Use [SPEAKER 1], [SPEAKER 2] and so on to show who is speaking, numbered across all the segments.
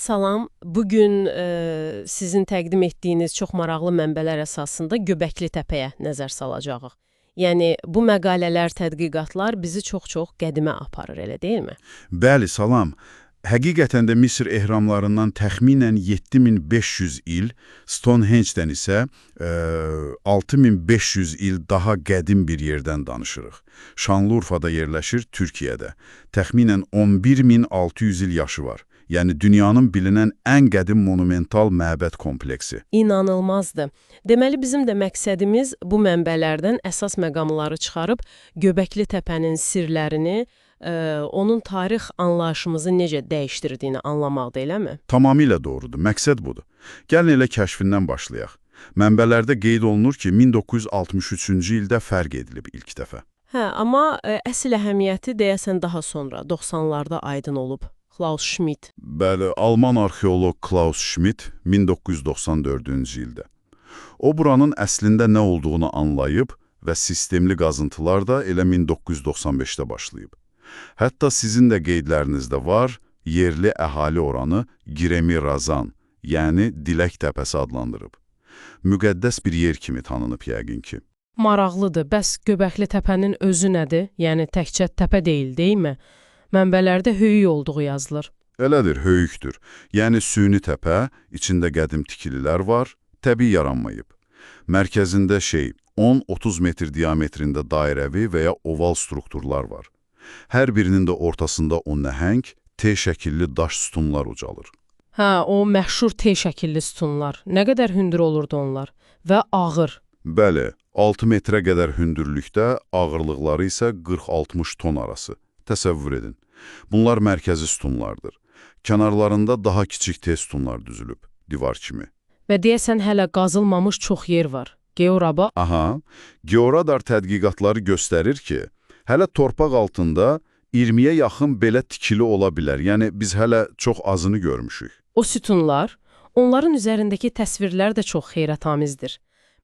[SPEAKER 1] Salam, bugün sizin təqdim etdiyiniz çox maraqlı mənbələr əsasında Göbəkli Təpəyə nəzər salacağıq. Yəni, bu məqalələr, tədqiqatlar bizi çox-çox qədimə aparır, elə deyilmi?
[SPEAKER 2] Bəli, salam. Həqiqətən də Misir ehramlarından təxminən 7500 il, Stonehenge-dən isə 6500 il daha qədim bir yerdən danışırıq. Şanlıurfada yerləşir, Türkiyədə. Təxminən 11600 il yaşı var. Yəni dünyanın bilinən ən qədim monumental məbəd kompleksi.
[SPEAKER 1] İnanılmazdır. Deməli, bizim də məqsədimiz bu mənbələrdən əsas məqamları çıxarıb Göbəkli Təpənin sirlərini, onun tarix anlayışımızı necə dəyişdirdiyini anlamaqdır, eləmi?
[SPEAKER 2] Tamamilə doğrudur. Məqsəd budur. Gəlin elə kəşfindən başlayaq. Mənbələrdə qeyd olunur ki, 1963-cü ildə fərq edilib ilk dəfə.
[SPEAKER 1] Hə, amma əsl əhəmiyyəti deyəsən daha sonra, 90-larda aydın olub. Klaus Schmidt.
[SPEAKER 2] Bəli, Alman arxeoloq Klaus Schmidt 1994-cü ildə. O, buranın əslində nə olduğunu anlayıb və sistemli qazıntılar da elə 1995-də başlayıb. Hətta sizin də qeydlərinizdə var, yerli əhali oranı Giremi Razan, yəni Dilək Təpəsi adlandırıb. Müqəddəs bir yer kimi tanınıb yəqin ki.
[SPEAKER 1] Maraqlıdır. Bəs Göbəkli Təpənin özü nədir? Yəni təkcə təpə deyil, deyilmi? Mənbələrdə höyük olduğu yazılır.
[SPEAKER 2] Elədir, höyükdür. Yəni süni təpə, içində qədim tikililər var, təbii yaranmayıb. Mərkəzində 10-30 metr diametrində dairəvi və ya oval strukturlar var. Hər birinin də ortasında o nəhəng, T şəkilli daş sütunlar ucalır.
[SPEAKER 1] Hə, o məşhur T şəkilli sütunlar. Nə qədər hündür olurdu onlar? Və ağır.
[SPEAKER 2] Bəli, 6 metrə qədər hündürlükdə, ağırlıqları isə 40-60 ton arası. Təsəvvür edin. Bunlar mərkəzi sütunlardır. Kənarlarında daha kiçik T sütunlar düzülüb, divar kimi.
[SPEAKER 1] Və deyəsən hələ qazılmamış çox yer var. Georaba?
[SPEAKER 2] Aha, georadar tədqiqatları göstərir ki, hələ torpaq altında 20-yə yaxın belə tikili ola bilər. Yəni, biz hələ çox azını görmüşük.
[SPEAKER 1] O sütunlar, onların üzərindəki təsvirlər də çox heyrətamizdir.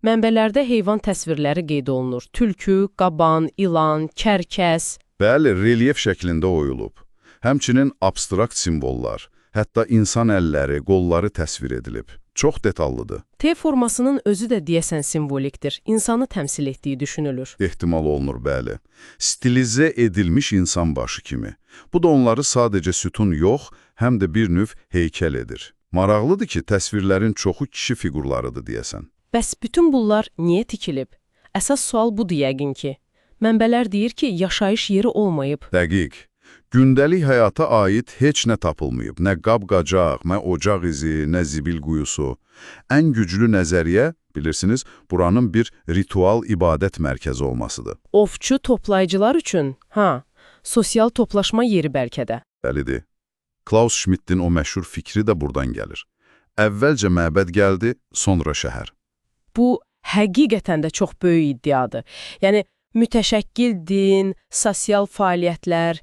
[SPEAKER 1] Mənbələrdə heyvan təsvirləri qeyd olunur. Tülkü, qaban, ilan, kərkəs.
[SPEAKER 2] Bəli, relyef şəklində oyulub. Həmçinin abstrakt simvollar, hətta insan əlləri, qolları təsvir edilib. Çox detallıdır.
[SPEAKER 1] T formasının özü də deyəsən simvolikdir. İnsanı təmsil etdiyi düşünülür.
[SPEAKER 2] Ehtimal olunur, bəli. Stilizə edilmiş insan başı kimi. Bu da onları sadəcə sütun yox, həm də bir növ heykəl edir. Maraqlıdır ki, təsvirlərin çoxu kişi fiqurlarıdır deyəsən.
[SPEAKER 1] Bəs bütün bunlar niyə tikilib? Əsas sual budur yəqin ki. Mənbələr deyir ki, yaşayış yeri olmayıb.
[SPEAKER 2] Dəqiq. Gündəlik həyata aid heç nə tapılmayıb. Nə qab-qacaq, nə ocaq izi, nə zibil quyusu. Ən güclü nəzəriyyə, bilirsiniz, buranın bir ritual ibadət mərkəzi olmasıdır.
[SPEAKER 1] Ovçu toplayıcılar üçün, sosial toplaşma yeri bəlkə də.
[SPEAKER 2] Bəlidir. Klaus Schmidtin o məşhur fikri də buradan gəlir. Əvvəlcə məbəd gəldi, sonra şəhər.
[SPEAKER 1] Bu, həqiqətən də çox böyük iddiadır. Yəni, mütəşəkkil din, sosial fəaliyyətlər,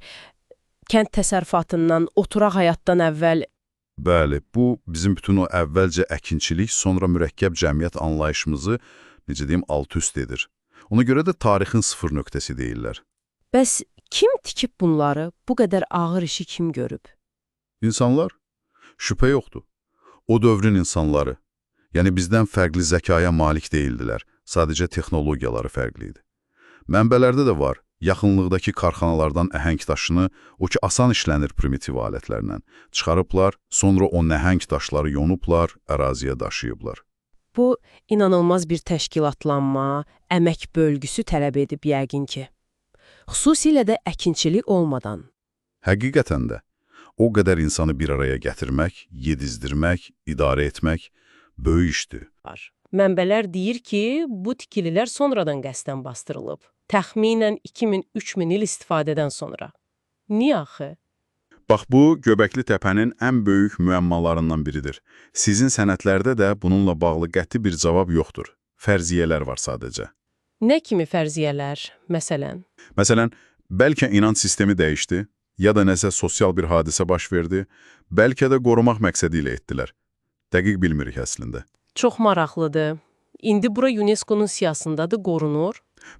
[SPEAKER 1] kənd təsərrüfatından, oturaq həyatdan əvvəl...
[SPEAKER 2] Bəli, bu bizim bütün o əvvəlcə əkinçilik, sonra mürəkkəb cəmiyyət anlayışımızı, necə deyim, alt-üst edir. Ona görə də tarixin sıfır nöqtəsi deyirlər.
[SPEAKER 1] Bəs kim tikib bunları, bu qədər ağır işi kim görüb?
[SPEAKER 2] İnsanlar, şübhə yoxdur. O dövrün insanları, yəni bizdən fərqli zəkaya malik deyildilər, sadəcə texnologiyaları fərqli idi. Mənbələrdə də var, yaxınlıqdakı karxanalardan əhəng daşını, o ki asan işlənir primitiv alətlərlə, çıxarıblar, sonra o nəhəng daşları yonublar, əraziyə daşıyıblar.
[SPEAKER 1] Bu, inanılmaz bir təşkilatlanma, əmək bölgüsü tələb edib yəqin ki. Xüsusilə də əkinçilik olmadan.
[SPEAKER 2] Həqiqətən də, o qədər insanı bir araya gətirmək, yedizdirmək, idarə etmək böyük işdir.
[SPEAKER 1] Mənbələr deyir ki, bu tikililər sonradan qəsdən bastırılıb. Təxminən 2000-3000 il istifadədən sonra. Niyə axı?
[SPEAKER 2] Bax, bu, Göbəkli Təpənin ən böyük müəmmalarından biridir. Sizin sənədlərdə də bununla bağlı qəti bir cavab yoxdur. Fərziyyələr var sadəcə.
[SPEAKER 1] Nə kimi fərziyyələr, məsələn?
[SPEAKER 2] Məsələn, bəlkə inanc sistemi dəyişdi, ya da nəsə sosial bir hadisə baş verdi, bəlkə də qorumaq məqsədi ilə etdilər. Dəqiq bilmirik əslində.
[SPEAKER 1] Çox maraqlıdır. İndi bura UNESCO-nun siyasındadır, qorunur.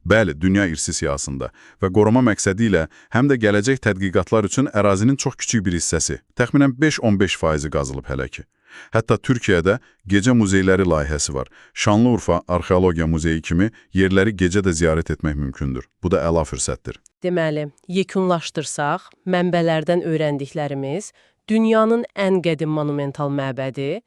[SPEAKER 2] Bəli, dünya irsi siyahısında və qoruma məqsədi ilə həm də gələcək tədqiqatlar üçün ərazinin çox kiçik bir hissəsi, təxminən 5-15% qazılıb hələ ki. Hətta Türkiyədə gecə muzeyləri layihəsi var. Şanlıurfa Arxeologiya Muzeyi kimi yerləri gecə də ziyarət etmək mümkündür. Bu da əla fürsətdir.
[SPEAKER 1] Deməli, yekunlaşdırsaq, mənbələrdən öyrəndiklərimiz, dünyanın ən qədim monumental məbədi,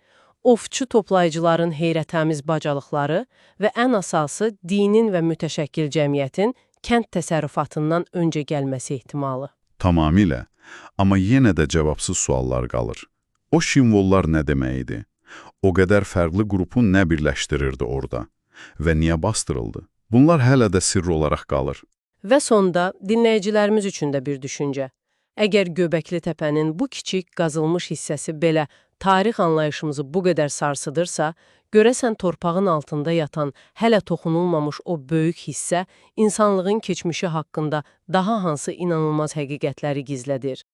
[SPEAKER 1] ovçu toplayıcıların heyrətamiz bacalıqları və ən əsası dinin və mütəşəkkil cəmiyyətin kənd təsərrüfatından öncə gəlməsi ehtimalı.
[SPEAKER 2] Tamamilə. Amma yenə də cavabsız suallar qalır. O simvollar nə demək idi? O qədər fərqli qrupu nə birləşdirirdi orada? Və niyə bastırıldı? Bunlar hələ də sirr olaraq qalır.
[SPEAKER 1] Və sonda dinləyicilərimiz üçün də bir düşüncə. Əgər Göbəkli təpənin bu kiçik qazılmış hissəsi belə tarix anlayışımızı bu qədər sarsıdırsa, görəsən torpağın altında yatan, hələ toxunulmamış o böyük hissə insanlığın keçmişi haqqında daha hansı inanılmaz həqiqətləri gizlədir?